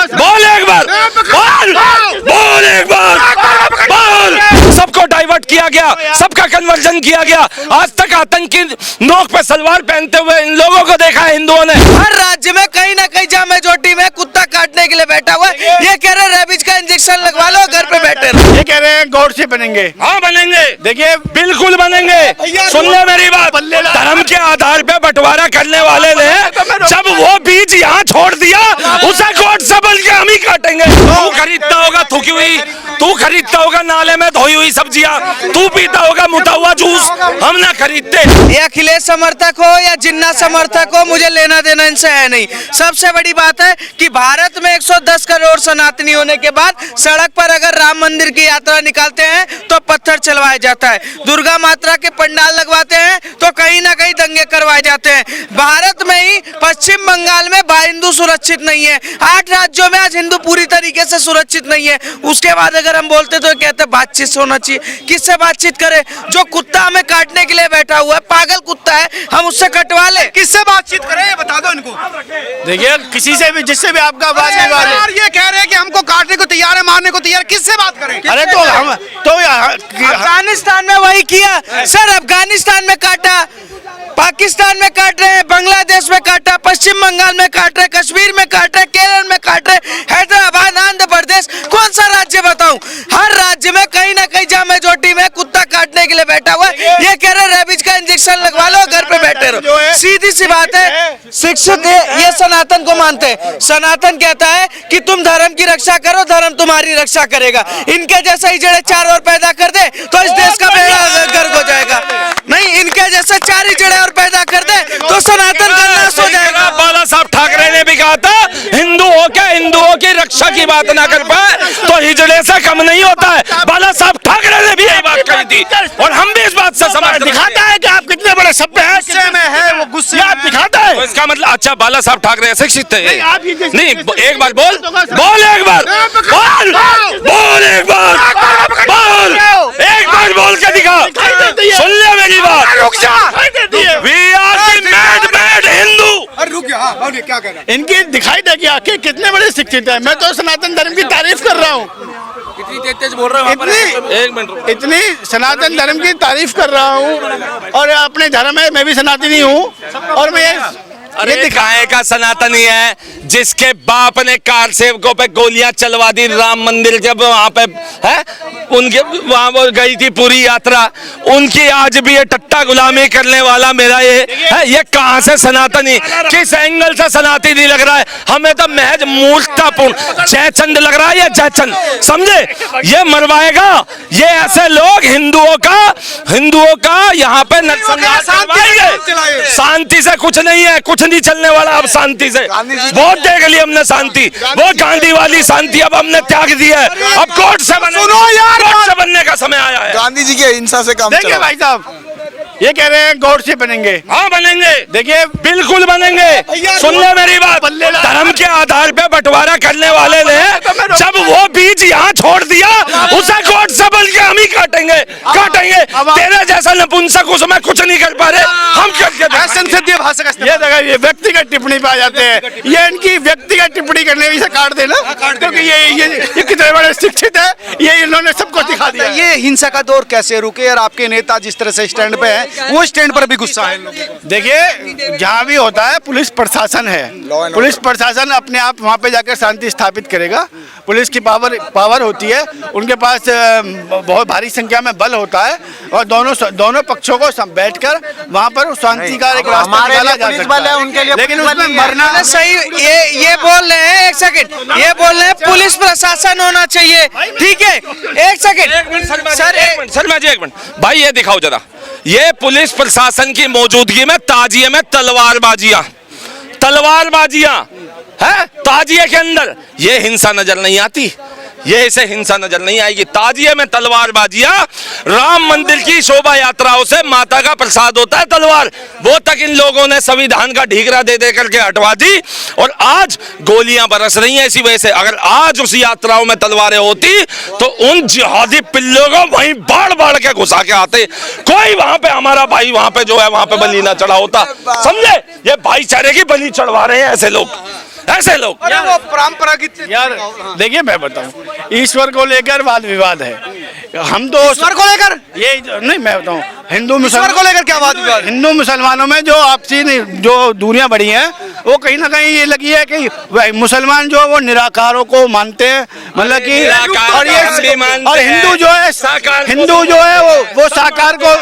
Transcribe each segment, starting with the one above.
बोल एक बार, बोल एक बार, बोल। सबको डाइवर्ट किया गया, सबका कन्वर्जन किया गया। आज तक आतंकी नोक पे सलवार पहनते हुए इन लोगों को देखा है हिंदुओं ने। हर राज्य में कहीं ना कहीं जहाँ मेजोरिटी में कुत्ता काटने के लिए बैठा हुआ है। ये कह रहे हैं रेबीज का इंजेक्शन लगवा लो, घर पे बैठे रहो। ये कह रहे हैं गौर से बनेंगे। हाँ बनेंगे, देखिए बिल्कुल बनेंगे। सुन ले मेरी बात, धर्म के आधार पे बंटवारा करने वाले ने जब वो बीज यहाँ छोड़ दिया, उसे कोर्ट से बोल के हम ही काटेंगे। तू खरीदता होगा थूकी हुई, तू खरीदता होगा नाले में धोई हुई सब्जियां, तू पीता होगा मुता हुआ जूस, हम ना खरीदते। ये अखिलेश समर्थक हो या जिन्ना समर्थक हो, मुझे लेना देना इनसे है नहीं। सबसे बड़ी बात है कि भारत में 110 करोड़ सनातनी होने के बाद सड़क पर अगर राम मंदिर की यात्रा निकालते हैं तो पत्थर चलवाया जाता है, दुर्गा माता के पंडाल लगवाते हैं तो कहीं ना कहीं दंगे करवाए जाते हैं। भारत में ही पश्चिम बंगाल में हिंदू सुरक्षित नहीं है। 8 राज्यों में आज हिंदू पूरी तरीके से सुरक्षित नहीं है। उसके बाद अगर हम बोलते तो कहते बातचीत होना चाहिए। किससे बातचीत करें? जो कुत्ता हमें काटने के लिए बैठा हुआ है, पागल कुत्ता है, हम उससे कटवा ले। किससे बातचीत करें ये बता दो इनको। देखिए किसी से भी, जिससे भी आपका आवाज ये कह रहे हैं कि हमको काटने को तैयार है, मारने को तैयार, किससे बात करें? अरे तो हम तो अफगानिस्तान में वही किया सर, अफगानिस्तान में काटा, पाकिस्तान में काट रहे हैं, बांग्लादेश में काटा, पश्चिम बंगाल में काट रहे, कश्मीर में काट रहे, केरल में काट रहे, हैदराबाद, आंध्र प्रदेश, कौन सा राज्य बताऊं? हर राज्य में कहीं ना कहीं जहाँ मेजोरिटी में कुत्ता काटने के लिए बैठा हुआ है। ये कह रहे हैं रेबीज का इंजेक्शन लगवा लो, घर पे बैठे रहो। सीधी सी बात है, शिक्षित ये सनातन को मानते हैं। सनातन कहता है कि तुम धर्म की रक्षा करो, धर्म तुम्हारी रक्षा करेगा। इनके जैसा ही जड़े 4 और पैदा कर दे तो इस देश का बेड़ा गर्क हो जाएगा। नहीं, इनके जैसे 4 ही जड़े और पैदा कर दे तो सनातन का नाश हो जाएगा। बाला साहब ठाकरे ने भी कहा था हिंदुओं की रक्षा की बात ना कर पाए तो हिजड़े से कम नहीं होता है। बाला साहब ठाकरे ने भी यही बात कही थी और हम भी इस बात से समझ दिखाता है कि आप कितने बड़े सभ्य हैं, गुस्से में है वो, गुस्से में आप दिखाता है। तो इसका मतलब अच्छा बाला साहब ठाकरे अशिक्षित थे? नहीं, एक बार बोल, एक बार, बोल एक बार, बोल एक बार, बोल के दिखा। सुन ले मेरी बात, रुक जा। We are the mad Hindu. रुक जा, हाँ, क्या कह रहा है? इनकी दिखाई देगी आके कितने बड़े शिक्षित है। मैं तो सनातन धर्म की तारीफ कर रहा हूँ, तेज बोल रहे हो, एक मिनट, इतनी सनातन धर्म की तारीफ कर रहा हूँ और अपने धर्म में मैं भी सनातनी हूँ। और मैं अरे दिखाए का सनातनी है जिसके बाप ने कार सेवकों पे गोलियां चलवा दी राम मंदिर जब वहां पे है, उनके वहां वो गई थी पूरी यात्रा, उनकी आज भी ये टट्टा गुलामी करने वाला मेरा ये है। ये कहां से सनातनी, किस एंगल से सनातनी लग रहा है? हमें तो महज मूर्खतापूर्ण जयचंद लग रहा है। ये जयचंद समझे, ये मरवाएगा। ये ऐसे लोग हिंदुओं का यहाँ पे नरसंहार करवाएंगे। शांति से कुछ नहीं है, कुछ नहीं चलने वाला अब शांति से। बहुत देख ली हमने शांति, वो गांधी वाली शांति अब हमने त्याग दी है। अब कोर्ट से बनने का समय आया है। गांधी जी की अहिंसा से काम देखिए भाई साहब, ये कह रहे हैं गौर से बनेंगे। हाँ बनेंगे, देखिए बिल्कुल बनेंगे। सुन ले मेरी बात, धर्म के आधार पे बंटवारा करने वाले ने जब वो बीज यहाँ छोड़ दिया, उसे कोर्ट से बोल के हम ही काटेंगे। तेरे जैसा नपुंसक उसमें कुछ नहीं कर पा रहे, हम करके संसदीय भाषा का ये देखा, ये व्यक्तिगत टिप्पणी पे आ जाते हैं। ये इनकी व्यक्तिगत टिप्पणी करने भी से काट देना, क्योंकि ये कितने बड़े शिक्षित है, ये इन्होंने सबको दिखा दिया। ये हिंसा का दौर कैसे रुके और आपके नेता जिस तरह से स्टैंड पे है, वो स्टैंड पर भी गुस्सा है। देखिए जहाँ भी होता है पुलिस प्रशासन है, पुलिस प्रशासन अपने आप वहाँ पे जाकर शांति स्थापित करेगा। पुलिस की पावर होती है, उनके पास बहुत भारी संख्या में बल होता है और दोनों पक्षों को बैठकर वहाँ पर शांति का एक रास्ता निकाला जा सकता है। उनके लिए लेकिन उसमें मरना सही, ये बोल रहे हैं, एक सेकंड, ये बोल रहे हैं पुलिस प्रशासन होना चाहिए, ठीक है? एक सेकंड सर, मैं एक मिनट भाई, ये दिखाओ जरा, ये पुलिस प्रशासन की मौजूदगी में ताजिए में तलवारबाजियां है, ताजिए के अंदर ये हिंसा नजर नहीं आती, ये इसे हिंसा नजर नहीं आएगी। ताजिए में तलवारबाजियां, राम मंदिर की शोभा यात्राओं से माता का प्रसाद होता है तलवार, वो तक इन लोगों ने संविधान का ढीकरा दे दे करके हटवा दी और आज गोलियां बरस रही हैं इसी वजह से। अगर आज उस यात्राओं में तलवारें होती तो उन जिहादी पिल्लों को वहीं बाढ़ बाढ़ के घुसा के आते, कोई वहां पे हमारा भाई वहां पे जो है वहां पे बलि ना चढ़ा होता। समझे, ये भाईचारे की बलि चढ़वा रहे हैं ऐसे लोग। ऐसे लोग। अरे वो परंपरागत यार देखिए मैं बताऊं, ईश्वर को लेकर वाद विवाद है। हम तो ईश्वर को लेकर, ये नहीं मैं बताऊं, हिंदू ईश्वर मुसलमान को लेकर क्या बात विवाद? हिंदू मुसलमानों में जो आपसी जो दूरियां बढ़ी हैं वो कहीं ना कहीं ये लगी है कि मुसलमान जो है वो निराकारों को मानते हैं, मतलब कि निराकार और हम भी मानते और हैं। हिंदू जो है साकार को हिंदू जो है वो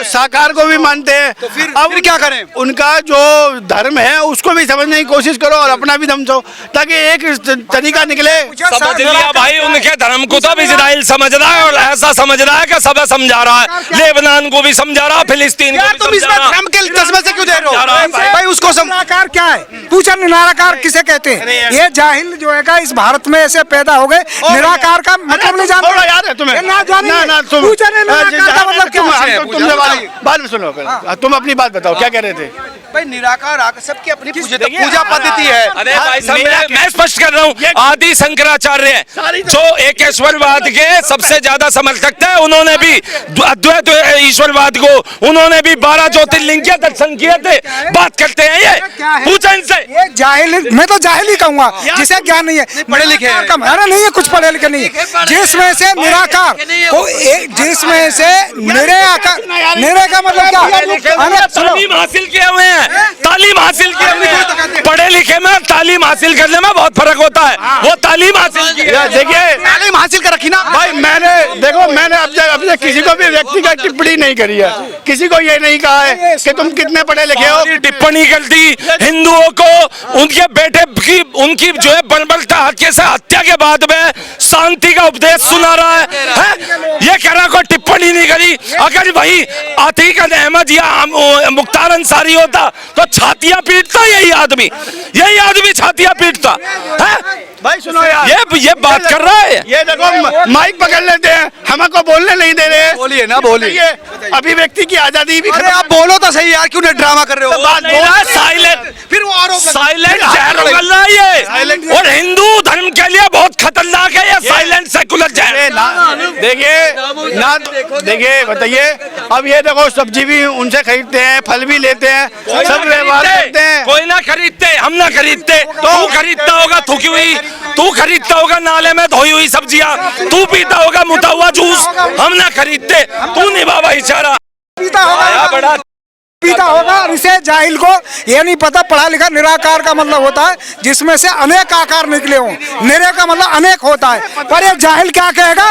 साकार को भी मानते हैं। तो फिर क्या करें? उनका जो धर्म है उसको भी समझने की कोशिश करो और अपना भी समझो, ताकि एक तरीका निकले। समझ लिया भाई, उनके धर्म को तो अब इजराइल समझ रहा है और ऐसा समझ रहा है कि सब समझा रहा है, लेबनान को भी समझा रहा है, फिलिस्तीन को यार भी तुम इसमें समझा रहा है। धर्म के चश्मे से क्यों दे रहे जा रहा है हो भाई? उसको निराकार क्या है? पूछा निराकार किसे कहते हैं? ये जाहिल जो है का इस भारत में ऐसे पैदा हो गए, निराकार का मतलब नहीं जानते। थोड़ा याद है तुम्हें? ये ना जाने तुम पूछा नहीं निराकार का मतलब क्या है? तुमसे बाद में सुनो, तुम अपनी बात बताओ, क्या कह रहे थे? भाई निराकार सबकी अपनी देखिए, पूजा पद्धति है। अरे भाई साहब, मेरा मैं स्पष्ट कर रहा हूँ, आदि शंकराचार्य सारी तो- जो एकेश्वरवाद के सबसे ज्यादा समर्थक थे, उन्होंने भी अद्वैत ईश्वरवाद को, उन्होंने भी 12 ज्योतिर्लिंग के दर्शन किए थे। बात करते हैं ये, क्या है? पूछा इनसे। ये जाहिल, मैं तो जाहिल ही कहूंगा जिसे ज्ञान नहीं है, पढ़े लिखे हैं। निराकार का अरे नहीं है, कुछ पढ़े लिखे नहीं है। जिसमें से निराकार को जिसमें से निराकार, निरे का मतलब क्या? अरे सुनो, तालीम हासिल किए हुए हैं, तालीम हासिल किए हुए हैं। पढ़े लिखे में तालीम हासिल करने में बहुत फर्क होता है। वो तालीम हासिल की है। देखिए तालीम हासिल कर रखी ना भाई, मैंने अब तक किसी को भी व्यक्तिगत टिप्पणी नहीं करी है, किसी को ये नहीं कहा है कि तुम कितने पढ़े लिखे हो। टिप्पणी कर दी हिंदुओं को, उनके बेटे की उनकी जो है बर्बरता हत्या से हत्या के बाद में शांति का उपदेश सुना रहा है? ये कह रहा कोई टिप्पणी नहीं करी। अगर वही अतीक अहमद या मुख्तार अंसारी होता तो छातियां पीटता यही आदमी छातियां पीटता है। भाई सुनो यार, ये बात कर रहा है। ये देखो माइक पकड़ लेते हैं, हमको बोलने नहीं दे रहे। बोलिए ना, बोलिए। ये अभिव्यक्ति की आजादी भी अरे आप बोलो तो सही यार, क्यों ड्रामा कर रहे हो? बात बोल, साइलेंट फिर वो आरोप साइलेंट जहर उगल रहा है ये, और हिंदू धर्म के लिए बहुत खतरनाक है ये साइलेंट सेकुलर जहर। देखिए बताइए, अब ये देखो सब्जी भी उनसे खरीदते हैं, फल भी लेते हैं, सब व्यवहार करते हैं। कोई ना खरीदते, हम ना खरीदते, तू खरीदता होगा थूकी हुई, तू खरीदता होगा नाले में धोई हुई सब्जियां, तू पीता होगा मुता हुआ जूस, हम ना खरीदते, तू निभा भाईचारा। पीता होगा, बड़ा पीता होगा। और इसे जाहिल को ये नहीं पता पढ़ा लिखा निराकार का मतलब होता है जिसमें से अनेक आकार निकले हों। निरे का मतलब अनेक होता है, पर ये जाहिल क्या कहेगा?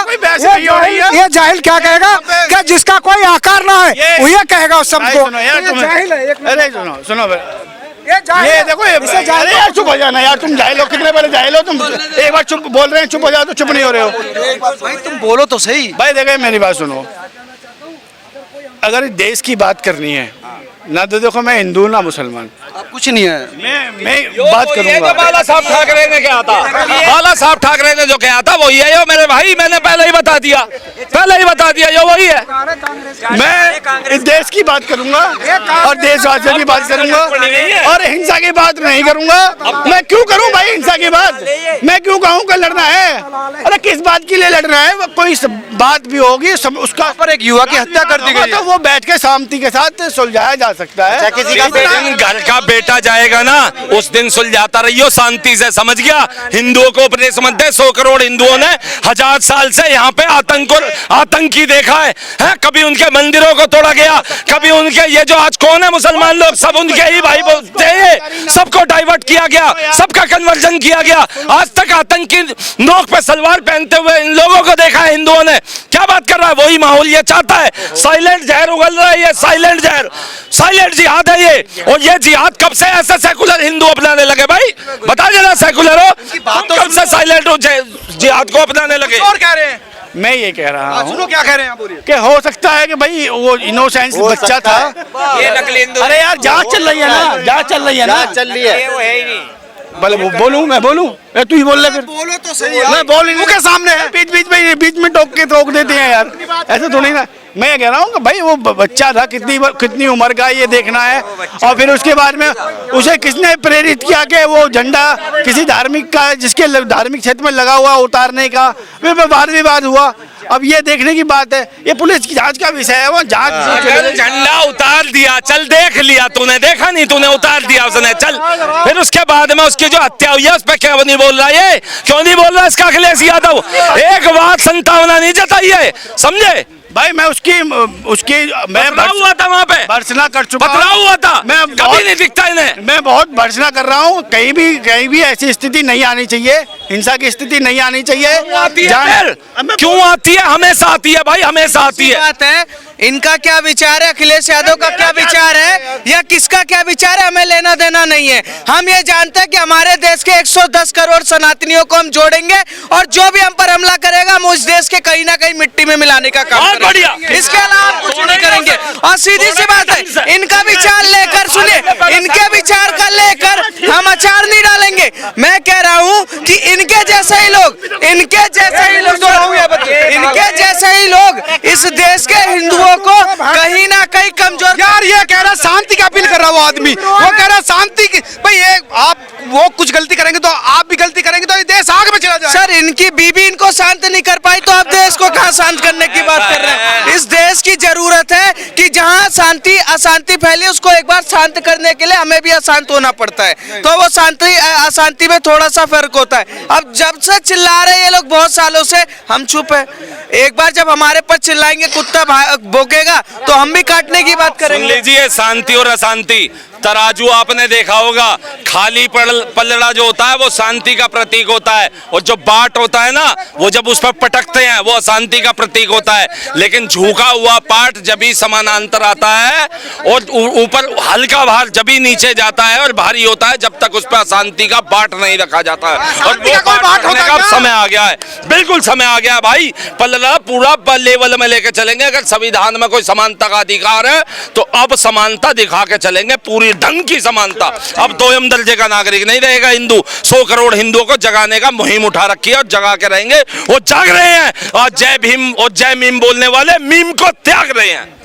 ये जाहिल क्या कहेगा कि जिसका कोई आकार ना है वो ये कहेगा उस शब्द को। ये जाहिल है। अरे सुनो ये जाहिल ये है। देखो इसे अरे जाहिल यार चुप हो जाना यार, तुम जाहिल हो, कितने बड़े जाहिल हो तुम। एक बार चुप बोल रहे हैं, चुप हो जाओ तो चुप नहीं हो रहे हो। भाई तुम बोलो तो सही। भाई देखो मेरी बात सुनो, अगर देश की बात करनी है ना तो देखो मैं हिंदू ना मुसलमान, कुछ नहीं है। मैं बात ये जो करूंगा। बाला साहब ठाकरे ने कहा था, बाला साहब ठाकरे ने जो कहा था वही है। यो मेरे भाई, मैंने पहले ही बता दिया, यो वही है। मैं इस देश की बात करूंगा और देशवासियों की बात करूंगा और हिंसा की बात नहीं करूंगा। मैं क्यों करूं भाई हिंसा की बात? मैं क्यों कहूं कि लड़ना है? अरे किस बात के लिए लड़ना है? कोई बात भी होगी उसका पर एक युवा की हत्या कर दी गई तो है। वो बैठ के शांति के साथ सुलझाया जा सकता है। किसी का घर का बेटा जाएगा ना उस दिन सुलझाता रहियो शांति से, समझ गया? हिंदुओं को उपदेश मत दे। 100 करोड़ हिंदुओं ने 1000 साल से यहाँ पे आतंकी देखा है? कभी उनके मंदिरों को तोड़ा गया, कभी उनके ये जो आज कौन है मुसलमान लोग, सब उनके ही भाई बोलते हैं, सबको डाइवर्ट किया गया, सबका कन्वर्जन किया गया। आज तक आतंकी नोक पे सलवार पहनते हुए इन लोगों को देखा है हिंदुओं ने। क्या बात कर रहा है? वही माहौल ये चाहता है। साइलेंट जहर उगल रहा है ये, साइलेंट जहर, साइलेंट जिहाद है ये। और ये जिहाद कब से ऐसे सेकुलर हिंदू अपनाने लगे? भाई बता देना, सेकुलर हो तुम कब से साइलेंट जिहाद को अपनाने लगे? और कह रहे हैं, मैं ये कह रहा हूँ सुनो क्या कह रहे हैं, बोलिए। कि हो सकता है कि भाई वो इनोसेंस बच्चा था। ये नकली हिंदू। अरे यार जांच चल रही है ना, जांच चल रही है ना, चल रही है। भले बोलूं, मैं बोलूं, तू ही बोल ले फिर। बोलो तो सही। मैं बोल ही के सामने है। बीच में टोक के रोक देते हैं यार, ऐसे थोड़ी ना। मैं कह रहा हूँ कि भाई वो बच्चा था, कितनी उम्र का ये देखना है। और फिर उसके बाद में उसे किसने प्रेरित किया कि वो झंडा किसी धार्मिक का, जिसके धार्मिक क्षेत्र में लगा हुआ, उतारने का। फिर वाद विवाद हुआ। अब ये देखने की बात है, ये पुलिस की जांच का विषय है। वो जांच अगर झंडा उतार दिया, चल देख लिया तूने, देखा नहीं तूने, उतार दिया उसने, चल। फिर उसके बाद में उसकी जो हत्या हुई है उस पर क्यों नहीं बोल रहा ये, क्यों नहीं बोल रहा इसका अखिलेश यादव? एक बात संतावना नहीं जताई है, समझे भाई? मैं उसकी मैं हुआ था वहाँ पे, भर्त्सना कर चुका हूं। पथराव हुआ था, मैं कभी नहीं दिखता इन्हें। मैं बहुत भर्त्सना कर रहा हूँ। कहीं भी ऐसी स्थिति नहीं आनी चाहिए, हिंसा की स्थिति नहीं आनी चाहिए। क्यों आती है? हमेशा आती है भाई, हमेशा आती है। बात है, इनका क्या विचार है, अखिलेश यादव का क्या विचार है, या किसका क्या विचार है, हमें लेना देना नहीं है। हम ये जानते हैं कि हमारे देश के 110 करोड़ सनातनियों को हम जोड़ेंगे, और जो भी हम पर हमला करेगा हम उस देश के कहीं ना कहीं मिट्टी में मिलाने का काम करेंगे। बढ़िया। इसके अलावा कुछ नहीं करेंगे। और सीधी सी बात है, इनका विचार लेकर, सुनिए, इनके विचार का लेकर हम अचार नहीं डालेंगे। मैं कह रहा हूँ कि इनके जैसे ही लोग इस देश के हिंदुओं को कहीं ना कहीं कमजोर। यार ये कह रहा शांति की अपील कर रहा वो आदमी, वो कह रहा शांति की। भाई ये आप वो कुछ गलती करेंगे तो आप भी गलती करेंगे तो ये देश आग में चला जाए। सर, इनकी बीबी इनको शांत नहीं कर पाई तो आप देश को कहाँ शांत करने की बात कर रहे हैं? इस देश की जरूरत है कि जहाँ शांति अशांति फैली उसको एक बार शांत करने के लिए हमें भी अशांत होना पड़ता है। तो वो शांति अशांति में थोड़ा सा फर्क होता है। अब जब से चिल्ला रहे ये लोग बहुत सालों से, हम चुप है। एक बार जब हमारे पर चिल्लाएंगे, कुत्ता भौंकेगा तो हम भी काटने की बात सुन करेंगे। लीजिए, शांति और अशांति, तराजू आपने देखा होगा, खाली पलड़ा जो होता है वो शांति का प्रतीक होता है, और जो बाट होता है ना वो जब उस पर पटकते हैं वो अशांति का प्रतीक होता है। लेकिन झुका हुआ पाट जब भी समानांतर आता है और ऊपर हल्का भार जब भी नीचे जाता है और भारी होता है, जब तक उस पर अशांति का बाट नहीं रखा जाता है। और वो बाट होने का समय आ गया है, बिल्कुल समय आ गया है भाई। पलड़ा पूरा लेवल में लेके चलेंगे। अगर संविधान में कोई समानता का अधिकार है तो अब समानता दिखा के चलेंगे, पूरी ढंग की समानता। अब दोयम दर्जे का नागरिक नहीं रहेगा हिंदू। 100 करोड़ हिंदुओं को जगाने का मुहिम उठा रखी है और जगा के रहेंगे। वो जाग रहे हैं, और जय भीम और जय मीम बोलने वाले मीम को त्याग रहे हैं।